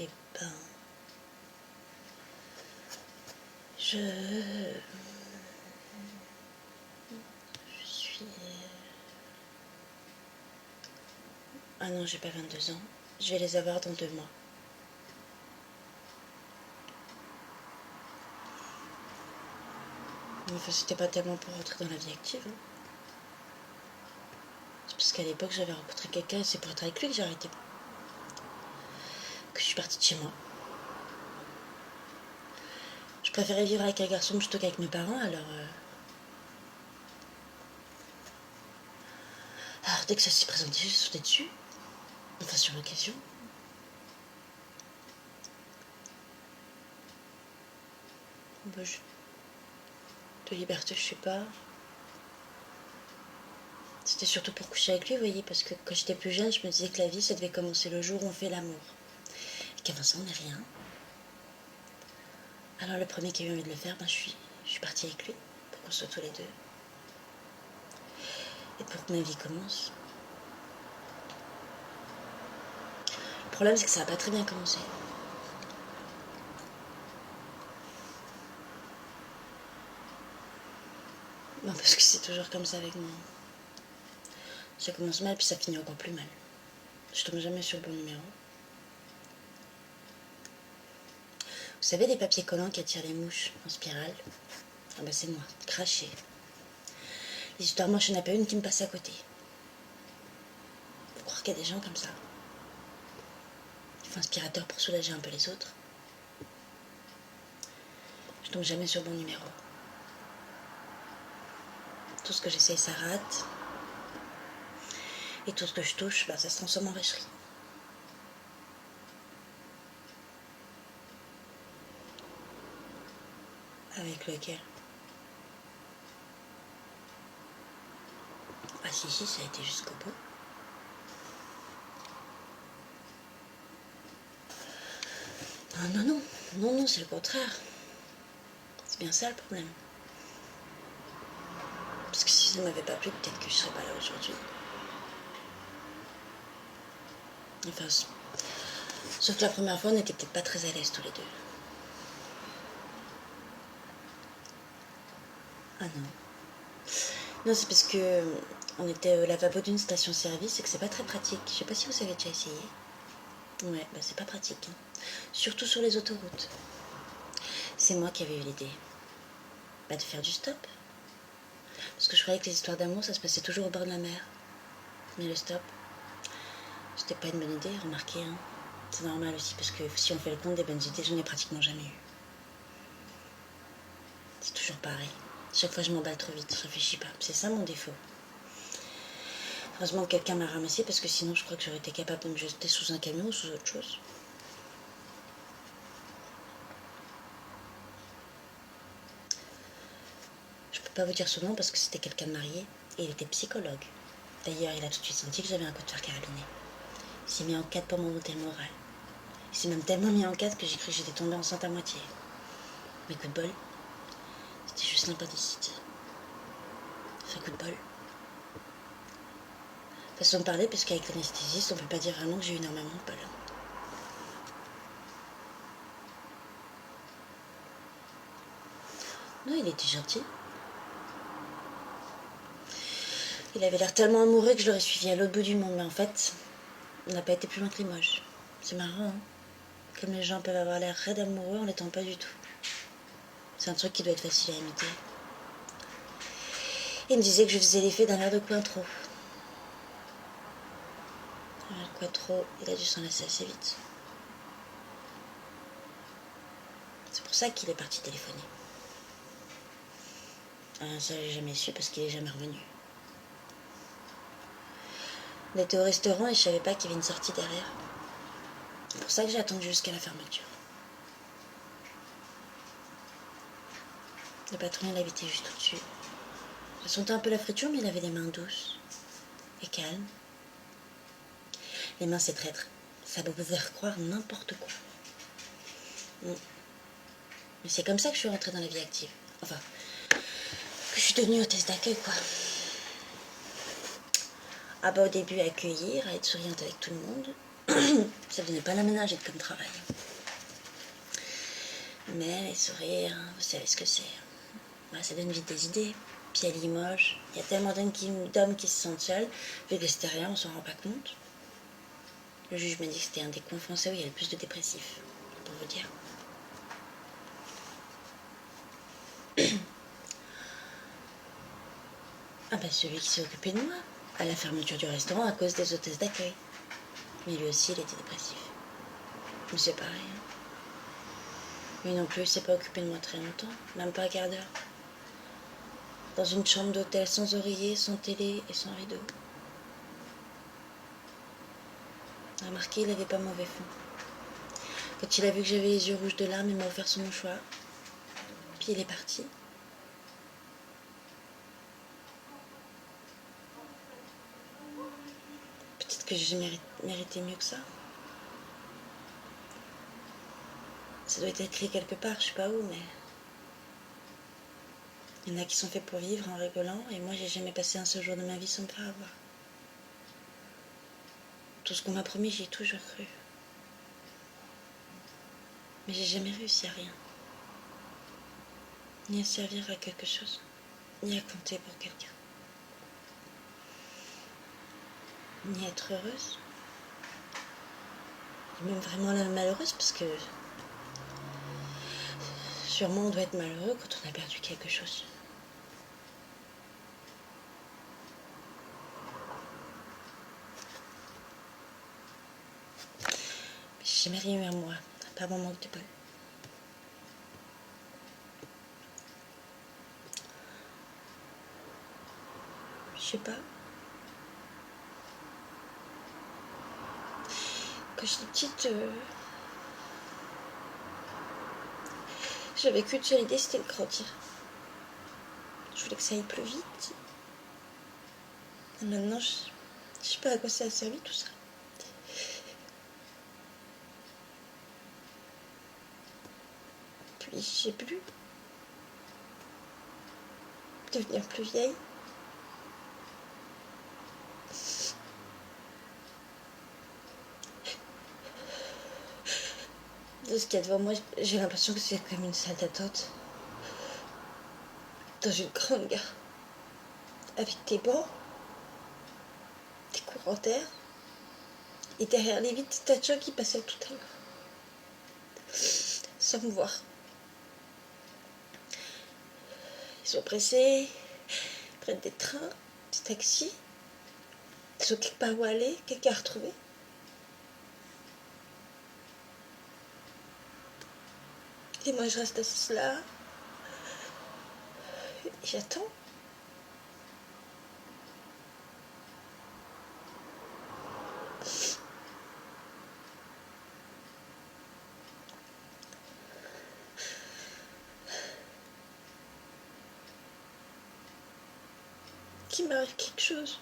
Eh ben, je suis... Ah non, j'ai pas 22 ans. Je vais les avoir dans 2 mois. Enfin, c'était pas tellement pour rentrer dans la vie active. Hein. C'est parce qu'à l'époque, j'avais rencontré quelqu'un et c'est pour être avec lui que j'ai arrêté. Que je suis partie de chez moi. Je préférais vivre avec un garçon plutôt qu'avec mes parents, alors dès que ça s'est présenté, je sautais dessus. Enfin, sur l'occasion. Bah, de liberté, je sais pas. C'était surtout pour coucher avec lui, vous voyez, parce que quand j'étais plus jeune, je me disais que la vie, ça devait commencer le jour où on fait l'amour. Et qu'avant ça, on n'a rien. Alors le premier qui a eu envie de le faire, ben, je suis partie avec lui, pour qu'on soit tous les deux. Et pour que ma vie commence. Le problème, c'est que ça n'a pas très bien commencé. Ben, parce que c'est toujours comme ça avec moi. Ça commence mal, puis ça finit encore plus mal. Je tombe jamais sur le bon numéro. Vous savez, les papiers collants qui attirent les mouches en spirale? Ah ben c'est moi, craché. Les histoires moches, il n'y en a pas une qui me passe à côté. Faut croire qu'il y a des gens comme ça. Il faut inspirateur pour soulager un peu les autres. Je tombe jamais sur le bon numéro. Tout ce que j'essaye, ça rate. Et tout ce que je touche, ben, ça se transforme en vacherie. Avec lequel? Ah si, ça a été jusqu'au bout. Ah, non, c'est le contraire. C'est bien ça le problème. Parce que si ça ne m'avait pas plu, peut-être que je ne serais pas là aujourd'hui. Enfin, sauf que la première fois, on n'était peut-être pas très à l'aise tous les deux. Ah non. Non, c'est parce que on était au lavabo d'une station-service et que c'est pas très pratique. Je sais pas si vous avez déjà essayé. Ouais, bah c'est pas pratique. Hein. Surtout sur les autoroutes. C'est moi qui avais eu l'idée. Bah de faire du stop. Parce que je croyais que les histoires d'amour, ça se passait toujours au bord de la mer. Mais le stop, c'était pas une bonne idée, remarquez. Hein. C'est normal aussi, parce que si on fait le compte des bonnes idées, j'en ai pratiquement jamais eu. C'est toujours pareil. Chaque fois, je m'emballe trop vite, je réfléchis pas. C'est ça mon défaut. Heureusement que quelqu'un m'a ramassé, parce que sinon, je crois que j'aurais été capable de me jeter sous un camion ou sous autre chose. Je peux pas vous dire son nom parce que c'était quelqu'un de marié et il était psychologue. D'ailleurs, il a tout de suite senti que j'avais un coup de fer carabiné. Il s'est mis en quatre pour me monter le moral. Il s'est même tellement mis en quatre que j'ai cru que j'étais tombée enceinte à moitié. Mais coup de bol, c'était juste l'appendicite. Enfin, coup de bol. Façon de parler, parce qu'avec l'anesthésiste, on peut pas dire vraiment que j'ai eu énormément de bol. Non, il était gentil. Il avait l'air tellement amoureux que je l'aurais suivi à l'autre bout du monde. Mais en fait, on n'a pas été plus loin que Limoges. C'est marrant, hein. Comme les gens peuvent avoir l'air raides amoureux en l'étant pas du tout. C'est un truc qui doit être facile à imiter. Il me disait que je faisais l'effet d'un verre de Cointreau. Un verre de Cointreau, il a dû s'en lasser assez vite. C'est pour ça qu'il est parti téléphoner. Ça, j'ai jamais su parce qu'il est jamais revenu. On était au restaurant et je savais pas qu'il y avait une sortie derrière. C'est pour ça que j'ai attendu jusqu'à la fermeture. Le patron, il habitait juste au-dessus. Ça sentait un peu la friture, mais il avait les mains douces et calmes. Les mains, c'est traître. Ça peut vous faire croire n'importe quoi. Mais c'est comme ça que je suis rentrée dans la vie active. Enfin, que je suis devenue hôtesse d'accueil, quoi. Ah bah au début, accueillir, à être souriante avec tout le monde. Ça devenait pas la ménagère comme travail. Mais les sourires, vous savez ce que c'est. Ouais, ça donne vite des idées. Puis à Limoges, il y a tellement d'hommes qui se sentent seuls. Vu que c'était rien, on s'en rend pas compte. Le juge m'a dit que c'était un des coins français où il y a le plus de dépressifs, pour vous dire. Ah bah celui qui s'est occupé de moi, à la fermeture du restaurant à cause des hôtesses d'accueil. Mais lui aussi, il était dépressif. Mais c'est pareil. Lui non plus, il s'est pas occupé de moi très longtemps, même pas un quart d'heure. Dans une chambre d'hôtel sans oreiller, sans télé et sans rideau. Remarquez, il avait pas mauvais fond. Quand il a vu que j'avais les yeux rouges de larmes, il m'a offert son mouchoir. Puis il est parti. Peut-être que j'ai mérité mieux que ça. Ça doit être écrit quelque part, je sais pas où, mais... Il y en a qui sont faits pour vivre en rigolant, et moi j'ai jamais passé un seul jour de ma vie sans me faire avoir. Tout ce qu'on m'a promis, j'y ai toujours cru. Mais j'ai jamais réussi à rien. Ni à servir à quelque chose, ni à compter pour quelqu'un. Ni à être heureuse. Même vraiment la malheureuse, parce que... Sûrement on doit être malheureux quand on a perdu quelque chose. J'ai jamais rien eu à moi, à part mon manque de bol. Je sais pas. Quand j'étais petite, j'avais qu'une seule idée, c'était de grandir. Je voulais que ça aille plus vite. Et maintenant, je sais pas à quoi ça a servi tout ça. Puis j'ai plus. Devenir plus vieille. De ce qu'il y a devant moi, j'ai l'impression que c'est comme une salle d'attente. Dans une grande gare. Avec des bancs, des courants d'air. Et derrière les vitres, des tas de gens qui passaient tout à l'heure. Sans me voir. Ils sont pressés, ils prennent des trains, des taxis. Ils ont quelque part où aller, quelqu'un à retrouver. Et moi, je reste assise là. Et j'attends. Qu'il m'arrive quelque chose.